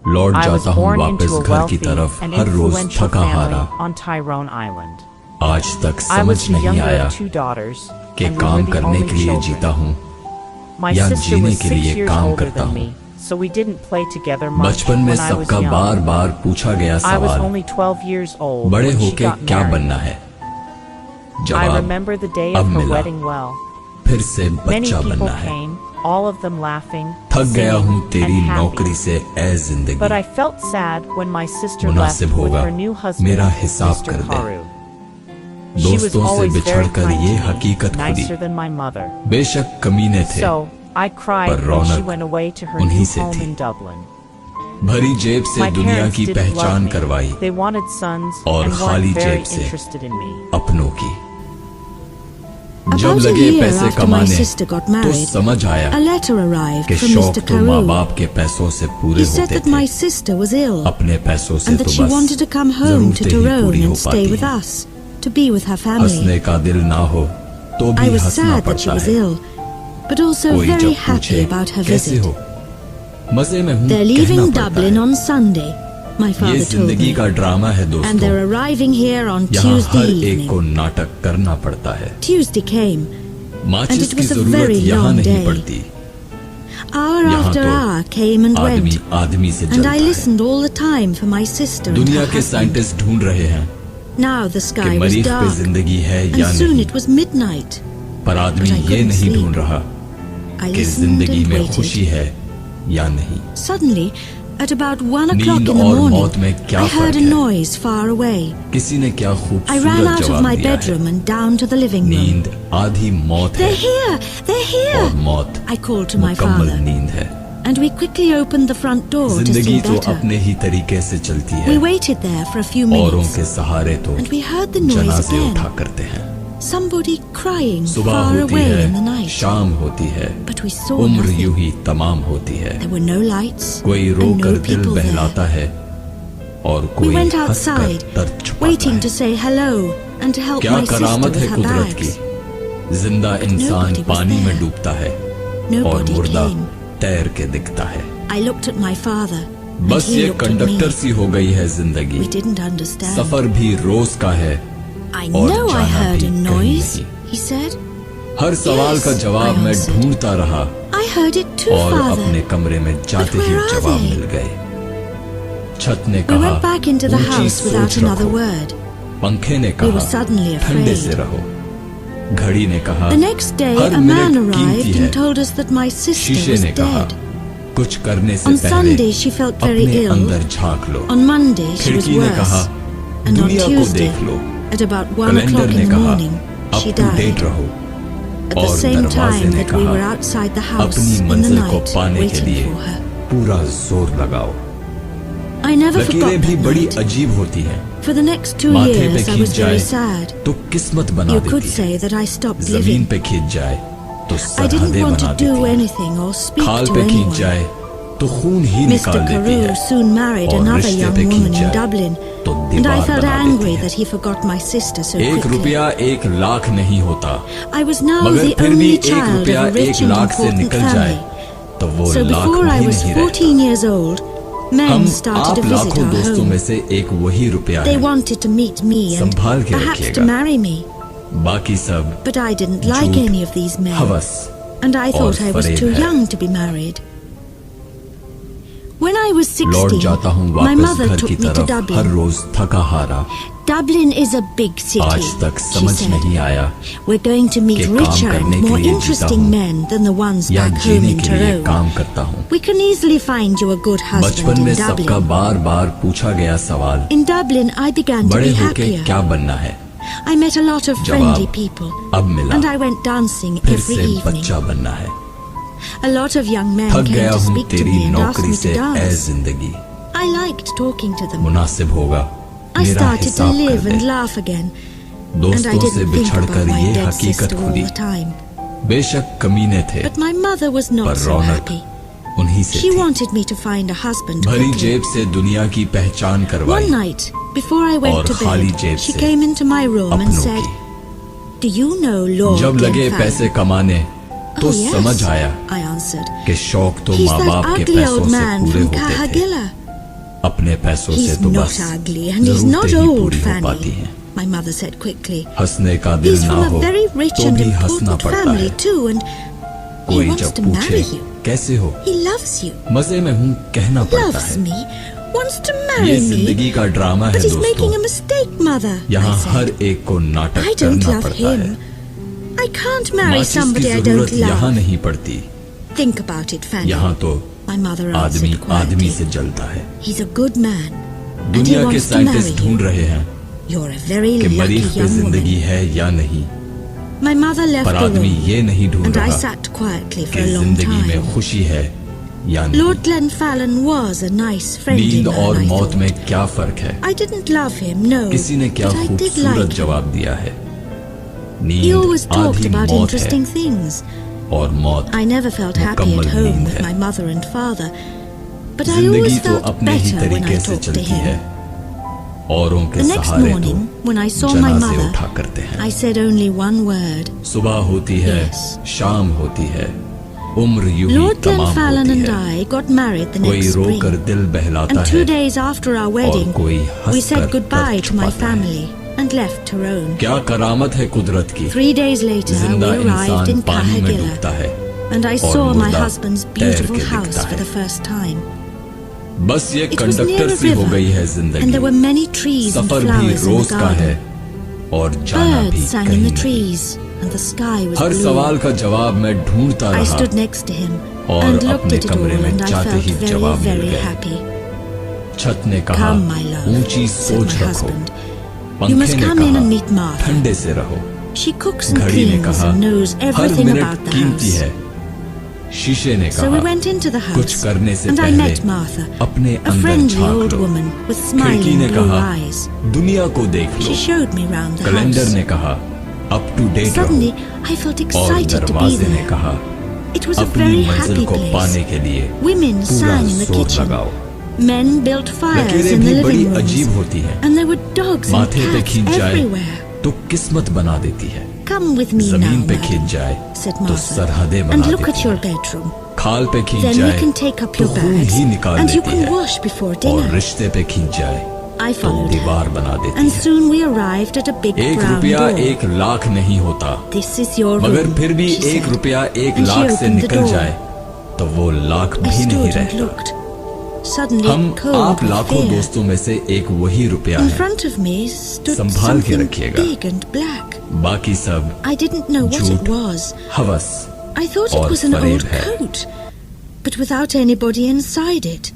लौट I was जाता हूँ born वापस into a घर की wealthy तरफ and हर रोज influential थका हारा। family on Tyrone Island. आज तक I समझ was the नहीं younger आया of 2 daughters, कि and we काम were the करने only के लिए जीता children. हूँ My या sister जीने was के 6 लिए years काम older करता than हूँ। me, so we didn't play together much बचपन में when I was सबका बार young. बार पूछा गया I was सवाल, only 12 years old बड़े when she होके got क्या married. बनना है? I जवाब remember the day अब of her मिला, wedding well. फिर से Many बच्चा people बनना है। came, all of them laughing, थक गया singing, हूँ तेरी and नौकरी happy. से ऐ जिंदगी। But I felt sad when my sister left मुनासिब with होगा her new husband, मेरा हिसाब Mr. कर दे। Karu. She was दोस्तों से always very बिछड़कर kind ये to me, हकीकत खुदी। nicer than my mother. बेशक कमीने थे, So I cried पर when she Raunak went away to her उन्हीं new से home थी। in Dublin. भरी जेब से My दुनिया parents की didn't love पहचान me. करवाई, They wanted sons और and खाली weren't very जेब से interested in me. अपनों की। जब About a लगे year पैसे after my कमाने sister got तो married, समझ आया a letter arrived कि from शौक Mr. तो माँ Carew. बाप के पैसों से पूरे He said होते that my थे, sister was ill अपने पैसों से and तो that she बस wanted to come home to जरूरतें ही Tyrone पूरी हो and stay पाती with हैं। us, to be with her family. हंसने का दिल ना हो तो I भी was हंसना sad that she पड़ता was है। ill, but also कोई very जब happy पूछे about her कैसे visit. हो, मजे में हूँ They're कहना leaving पड़ता Dublin है। on Sunday, my ये father told जिंदगी me, का ड्रामा है and दोस्तों, they're arriving here on यहाँ Tuesday हर एक को evening. नाटक करना पड़ता है। Tuesday came, and माचिस it की was a जरूरत very यहाँ long नहीं day. पड़ती, Hour यहाँ after तो hour came and आदमी went, आदमी से and जलता I है। listened all the time for my sister and दुनिया her के husband. साइंटिस्ट ढूंढ रहे हैं Now the कि sky was मरीख पे dark, जिंदगी है and या soon नहीं, it was midnight. पर आदमी but I ये couldn't नहीं sleep. ढूंढ रहा I कि listened जिंदगी and में खुशी waited. है या नहीं। Suddenly, at about 1 o'clock नींद in the और morning, मौत में क्या I heard फर्क a है? noise far away. किसी ने क्या I ran खूबसूरत out of जवाब my दिया है, bedroom and down to the living room. नींद आधी मौत है They're here! They're here! और मौत I called to my मुकम्मल father, नींद है। and we quickly opened the front door to जिंदगी see तो better. अपने ही तरीके से चलती है, We waited there for a few औरों minutes, के सहारे तो and we heard the noise जनाजे again. उठा करते हैं। Somebody crying सुबह far होती away in the है, night. शाम होती है, But we saw उम्र nothing. यूं ही तमाम होती है। There were no lights कोई and रोकर no दिल people there. बहलाता है और We कोई went हंसकर outside, दर्द छुपाता waiting है। to say hello and to help क्या my sister करामत है with her कुदरत bags. की, जिंदा इंसान nobody was पानी में there. डूबता है और Nobody मुर्दा came. तैर के दिखता है। I looked at my father, and बस he ये looked at कंडक्टर me. सी हो गई है जिंदगी, We didn't understand. सफर भी रोज का है I और know I जाना heard भी a कहीं noise, नहीं। he said. हर सवाल का Yes, जवाब I मैं answered. ढूंढता रहा I heard it too, और father. अपने कमरे में जाते ही where are जवाब they? मिल गए। छत ने We कहा went back into the ऊंची house without सोच another रखो, word. पंखे ने We were कहा suddenly ठंडे afraid. से रहो, घड़ी ने कहा The next day, her a man minute कीमती arrived है, and told us that my sister शीशे was ने कहा dead. कुछ करने से On पहले Sunday, she felt very अपने ill. अंदर झांक लो। On Monday, she was खिड़की ने कहा worse. And on दुनिया को Tuesday, देख लो। at about 1 कैलेंडर o'clock ने in the कहा morning, she up to date died. रहो। At the और same दरवाजे time ने that we कहा were outside the house अपनी in the मंजिल को night, पाने के waiting लिए for her. पूरा जोर लगाओ। I never forgot लकीरें भी that बड़ी night. अजीब होती हैं, For the next 2 माथे पे years, I खींच was very जाए sad. तो किस्मत बना You could देती say है, that I stopped जमीन living. पे खींच जाए तो I didn't सरहदें want बना to do देती है, anything or speak खाल to पे खींच anyone. जाए तो खून ही Mr. निकाल देती Carew है, soon married और another रिश्ते young पे woman खींच in जाए Dublin, तो and I दीवार felt बना angry देती that है। he forgot my sister so एक quickly. रुपया 1 लाख नहीं होता, I was now मगर the फिर भी only 1 child of रुपया a rich 1 and लाख से important निकल जाए family. तो वो So लाख before I भी was नहीं रहता। 14 years old, men हम started आप to visit लाखों our दोस्तों home. में से एक वही रुपया They है, wanted to meet me and संभाल के perhaps रखिएगा। to marry me. बाकी सब But I didn't like झूठ, any of these men, हवस and I और thought I was फरेब too है। young to be married. When I was लौट 16, जाता हूँ my वापस mother घर took की me to तरफ हर Dublin. रोज थका हारा। Dublin is a big city, आज तक she समझ said. नहीं आया We're going to meet कि काम richer करने and के more लिए जीता interesting हूँ men than the ones या back home जीने in के लिए Tyrone. काम करता हूँ। We can easily find you a good husband बचपन में in सबका Dublin. बार बार पूछा गया सवाल, In Dublin, I began to बड़े be होके happier. क्या बनना है? I met a lot of जवाब friendly people, अब मिला, and I went dancing फिर every से evening. बच्चा बनना है। A lot of young men थक came गया to हूँ speak to तेरी me and asked नौकरी me से to ऐ dance. जिंदगी, I liked talking to them. मुनासिब होगा I मेरा started to हिसाब live कर and they. laugh again, and I दोस्तों से didn't think बिछड़कर about my ये dead हकीकत sister all खुदी, the time. बेशक कमीने थे But my mother was not पर so रौनक happy. उन्हीं से She थी। wanted me to find a husband भरी quickly. जेब से दुनिया की पहचान One करवाई, night, before I और went to खाली bed, जेब she से came into my room and अपनों said, की। "Do you know Lord जब लगे Glenfern?" पैसे कमाने तो "Oh, yes," समझ आया I answered. कि शौक तो "He's माँ that बाप के ugly पैसों old से man पूरे from होते थे, Kahagilla." अपने पैसों से He's तो not बस ugly and he's not जरूरतें ही old, पूरी हो पाती Fanny, हैं। my mother said quickly. हंसने का दिल He's ना from हो a very rich तो and भी हंसना important पड़ता family है। too, and he कोई wants जब to पूछे marry you. कैसे हो, He loves you, मजे में हूँ कहना पड़ता loves है। me, wants to ये marry me. जिंदगी का ड्रामा है But he's making a दोस्तों। mistake, Mother, यहाँ I हर said. एक को I नाटक don't करना love पड़ता है। him. I can't marry माचिस की somebody I जरूरत don't यहाँ love. नहीं पड़ती। Think about it, Fanny. यहाँ तो My mother आदमी answered आदमी quietly. से जलता है। He's a good man, and he दुनिया के wants to marry साइंटिस्ट ढूंढ you. रहे हैं You're a very कि lucky मरीज पे young जिंदगी woman. है या नहीं, My mother left पर the आदमी room, ये नहीं ढूंढ and I रहा sat quietly for कि a long जिंदगी time. में खुशी है या नहीं। Lord Glenfallen was a nice, friendly नींद man, और I मौत thought. में क्या फर्क है? I didn't love him, no, किसी ने क्या but I did खूबसूरत like him. जवाब दिया है। He नींद always talked आधी about मौत interesting है things. और मौत I never felt happy मुकम्मल at home नींद with है। my mother and father, but I जिंदगी always तो felt अपने ही better when I तरीके से talked to चलती है। him. औरों के The next सहारे morning, तो when I saw my जनाजे mother, उठा करते हैं। I said only one word. सुबह होती है, Yes. शाम होती है, उम्र यूं ही Lord तमाम Glenfallen होती and है। I got married the कोई next रोकर spring, दिल बहलाता and 2 है days after our और wedding, कोई we हंसकर said goodbye दर्द to my छुपाता है। family and left Tyrone. क्या करामत है कुदरत की। 3 days later, we जिंदा arrived इंसान in पानी में डूबता Kahagila, है and I और saw my मुर्दा husband's तैर beautiful के house दिखता for है। the first time. बस ये It was near conductor a सी हो river, गई है and जिंदगी। there were many trees and सफर भी flowers in रोज the का है garden. और जाना भी Birds sang कहीं in the नहीं। trees, and the sky was her blue. सवाल का जवाब मैं ढूंढता I रहा stood next to him और and looked अपने at it कमरे all, में and I जाते ही felt very, जवाब मिल very गए। happy. छत ने कहा Come, my love, ऊंची said सोच my रखो। husband. You पंखे must ने come in and कहा meet Martha. ठंडे से रहो। She cooks and घड़ी ने cleans कहा and knows her everything minute about the कीमती house. है। शीशे ने So we कहा went into the कुछ house, करने से and I पहले met Martha, अपने a अंदर friendly झांक old लो। woman with खिड़की smiling ने blue कहा eyes. दुनिया को देख लो। She showed me round the calendar house. ने कहा अप टू डेट Suddenly, रहो। I felt और excited to be दरवाजे ने there. कहा It was a अपनी very मंजिल happy को पाने place. के लिए Women पूरा sang in the जोर kitchen. लगाओ। Men built fires लकीरें in the भी बड़ी living rooms. अजीब होती हैं। And there were dogs and माथे पे cats खींच जाए everywhere. तो किस्मत बना देती है। Come with me now, जमीन पे madam, खींच जाए said तो Martha, सरहदें and बना look at देती your है। bedroom. खाल पे खींच Then we जाए can take up तो your खून bags ही निकाल and you देती can है। wash before और dinner. रिश्ते पे खींच जाए I तो followed दीवार her, बना देती and है। soon we arrived at a big 1 brown रुपया door. 1 लाख नहीं होता, This is your मगर room, फिर भी she 1 said, रुपया 1 and she लाख से opened the निकल door. जाए तो वो लाख I भी नहीं stood and रहता। looked. Suddenly, हम cold आप with लाखों fear. दोस्तों में से एक वही रुपया In है। front of me stood संभाल के something रखिएगा। big and black. बाकी सब I didn't know what झूठ, it was. हवस I thought और it was an फरेब old है। coat, but without anybody inside it.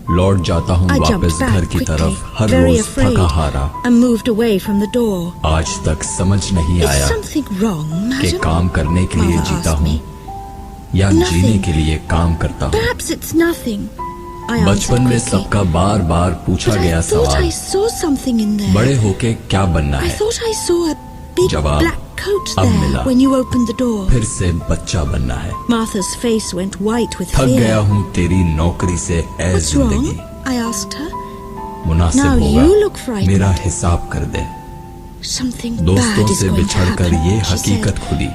लौट जाता हूँ I jumped वापस घर back की quickly, तरफ हर very रोज afraid, थका हारा। and moved away from the door. आज तक समझ नहीं Is आया something wrong, कि madam? काम करने के लिए Mother जीता asked हूँ me. या Nothing. जीने के लिए काम करता हूँ। Perhaps it's nothing. I answered बचपन में quickly. सबका बार बार पूछा But गया I thought सवाल I saw something in there. बड़े होके क्या बनना I है। thought I saw a big जवाब black coat अब there मिला। when you opened the door. फिर से बच्चा बनना है। Martha's face went white with थक गया fear. हूँ तेरी नौकरी से ऐ What's wrong? जिंदगी। I asked her. मुनासिब Now होगा you look frightened. मेरा हिसाब कर दे। Something दोस्तों bad is से going to बिछड़कर happen, ये she हकीकत said. खुली।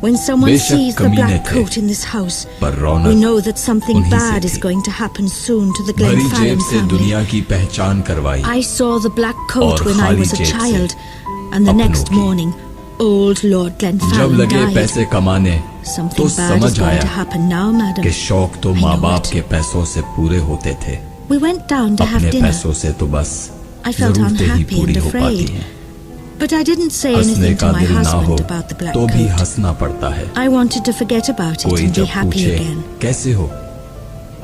When someone बेशक sees the कमीने black थे, coat in this house, पर we Raunak know that something उन्हीं से bad is थी। going to happen soon to the भरी जेब Glenfallen से family. दुनिया की पहचान करवाई। I saw the black coat और when I खाली was a जेब से child, and the अपनों next की। morning, old Lord जब Glenfallen लगे died. पैसे कमाने Something तो bad is समझ going to आया happen now, madam. कि शौक तो I माँ know बाप it. के पैसों से पूरे होते थे। We went down to have अपने dinner. पैसों से तो बस I felt जरूरतें ही unhappy पूरी and हो पाती afraid. हैं। But I didn't say हंसने anything का to my दिल ना हो husband about the black तो भी coat. हंसना पड़ता है। I wanted to forget about it कोई and be जब happy पूछे again. कैसे हो,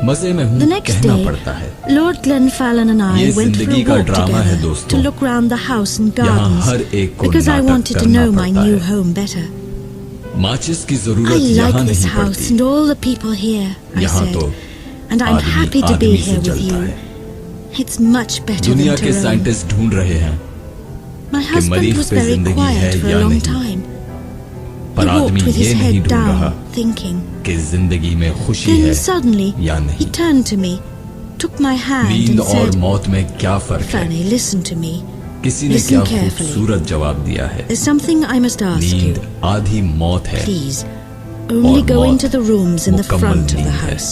मजे में हूँ The next कहना day, पड़ता है। Lord Glenfallen and I ये went for जिंदगी a का walk ड्रामा है together दोस्तों। to look round the house and यहाँ gardens हर एक को because I नाटक wanted to करना know my पड़ता new है। home better. माचिस की I जरूरत like यहाँ this नहीं house पड़ती। and all the people here, I यहाँ said, तो and I'm आदमी happy to be आदमी से here with जलता you. है। It's much better दुनिया than के Tyrone. साइंटिस्ट ढूंढ रहे हैं My husband मरीज was पे very जिंदगी quiet है for या a long नहीं। time. पर He walked आदमी with ये his नहीं head ढूंढ रहा down, thinking. कि जिंदगी में खुशी Then है suddenly, या he नहीं। turned to me, took my hand नींद and और said, मौत में क्या फर्क है। Fanny, listen to me. किसी ने Listen क्या carefully. खूबसूरत जवाब दिया है। There's something I must ask you. नींद आधी मौत है Please, only और go मौत into the rooms in the मुकम्मल front of the नींद है। house.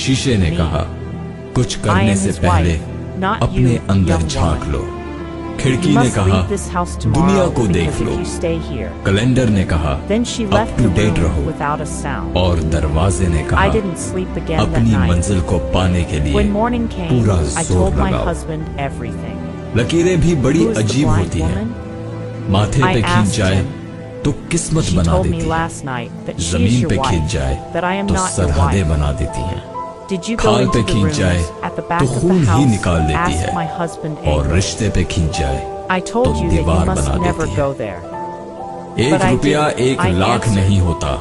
शीशे ने Me. कहा कुछ I करने am से his पहले wife, not अपने you, अंदर young झांक woman. लो। You खिड़की ने must कहा leave this house दुनिया tomorrow को देख because लो। if you stay here. Calendar ने कहा Then she up left to the date room रहो। without a sound. और दरवाजे ने I कहा didn't sleep again that अपनी night. मंजिल को पाने के लिए When morning came, पूरा I जोर told my लगाओ। husband everything. लकीरें भी बड़ी Who is the अजीब blind होती हैं। woman? माथे I पे खींच asked जाए him. तो किस्मत She बना told me देती है। last night that she is जमीन your पे खींच wife, जाए that I am तो not your सरहदें wife. बना देती हैं। Did you go खाल into पे the खींच rooms जाए at the तो back of खून the ही house? निकाल देती Asked है। my husband और angrily. रिश्ते पे खींच जाए I told तो you that you दीवार must बना never देती go है। there. एक But I रुपया didn't. एक I लाख answered. नहीं होता,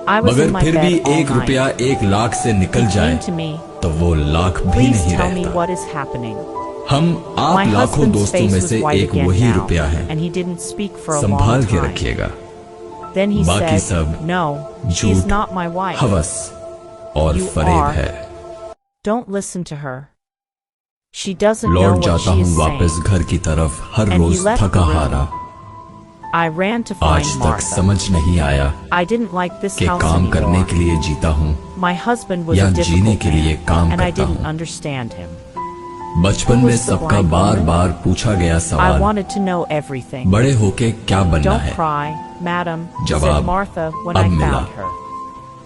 I was मगर in my फिर भी bed all एक रुपया night. एक लाख से निकल He जाए came to me. तो वो लाख भी Please नहीं tell me रहता। what is happening. हम आप My लाखों husband's दोस्तों face में was से white एक again वही now, रुपया है, and he didn't speak for a संभाल long के time. रखिएगा। Then he बाकी said, सब "No, she is झूठ, not my wife. हवस और You फरेब are. है। Don't listen to her. She doesn't know लौट what जाता she हूँ is वापस saying." घर की तरफ हर And he रोज left थका the room. हारा। I ran to आज find तक Martha. समझ नहीं आया I didn't like this कि house काम करने anymore. के लिए जीता हूँ My husband was या a जीने difficult के लिए man, काम and I करता didn't हूँ। understand him. बचपन Who में was the सबका blind बार woman? बार पूछा गया I सवाल, wanted to know everything. बड़े होके क्या बनना Don't है? cry, madam, said जवाब Martha when अब I मिला। found her.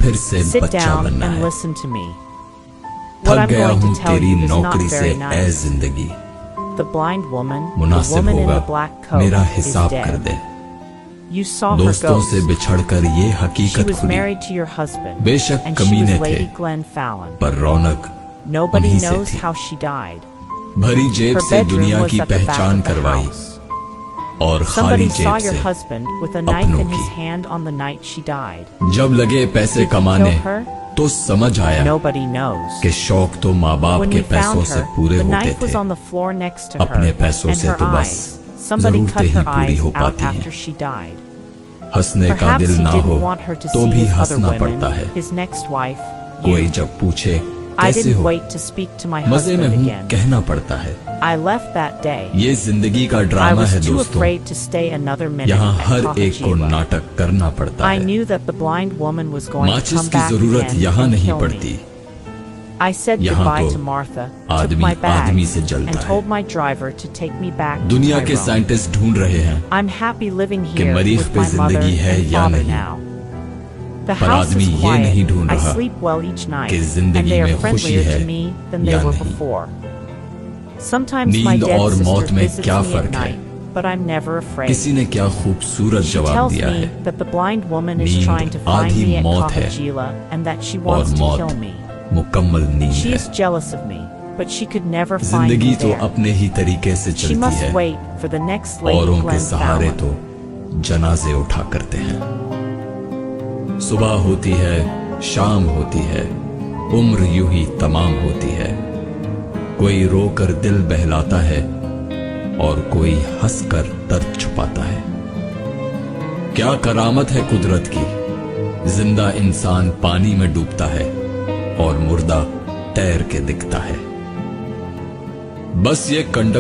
फिर से Sit बच्चा down बनना and है। listen to me. What थक I'm गया going हूँ to tell तेरी you is not नौकरी से very ऐ nice. जिंदगी। The blind woman, the मुनासिब woman in होगा the black coat, मेरा is हिसाब कर dead. They. You saw her दोस्तों से ghost. बिछड़कर ये She हकीकत was खुली, married to your husband, बेशक and she कमीने was थे, Lady Glen Fallon. पर रौनक Nobody उन्हीं से knows थी। how she died. भरी जेब Her से bedroom दुनिया was की at the back पहचान of the करवाई house. और खाली Somebody जेब saw your से husband with a knife अपनों in his की। hand on the night she died. जब लगे पैसे Did he कमाने kill her? तो समझ आया Nobody knows. कि शौक तो माँ बाप When के we पैसों found से her, पूरे the होते knife was थे, on the floor next to her, अपने पैसों and से her तो बस eyes. Somebody जरूरतें cut ही her पूरी eyes हो out पाती after हैं। she died. हंसने का Perhaps दिल he ना हो didn't want her to तो see भी his other हंसना women, पड़ता है। his next wife, कोई you. जब पूछे I कैसे didn't हो, wait to speak to my मजे में husband हूँ again. कहना पड़ता है। I left that day. ये जिंदगी का I ड्रामा was है too दोस्तों, afraid to stay another minute यहाँ at हर एक को Coffee. नाटक करना पड़ता I है। knew that the blind woman was going to माचिस come की back जरूरत again यहाँ and नहीं kill पड़ती। me. I said यहाँ goodbye तो to Martha, took आदमी my आदमी bags, से जलता and है। told my driver to take me back to दुनिया के Tyrone. साइंटिस्ट ढूंढ रहे हैं I'm happy living कि here मरीख with पे my mother जिंदगी है and या father नहीं। now. The पर house आदमी is ये नहीं quiet. ढूंढ I रहा sleep well each night, कि and जिंदगी they are में खुशी friendlier है to me than they या were नहीं। before. Sometimes my नींद dead और मौत sister में visits क्या me फर्क at है? night, but I'm never afraid. किसी ने क्या खूबसूरत She जवाब tells दिया me है, that the blind woman is नींद trying to find आधी me at मौत है Coffee and that she और wants to मौत kill me. मुकम्मल नींद She है। is jealous of me, but she could never find जिंदगी me तो there. अपने ही तरीके से She चलती must है, wait for the next Lady औरों के Glen सहारे Fallon. तो जनाजे उठा करते हैं। सुबह होती है, शाम होती है, उम्र यूं ही तमाम होती है। कोई रोकर दिल बहलाता है और कोई हंसकर दर्द छुपाता है। क्या करामत है कुदरत की, जिंदा इंसान पानी में डूबता है और मुर्दा तैर के दिखता है। बस ये कंडक्टर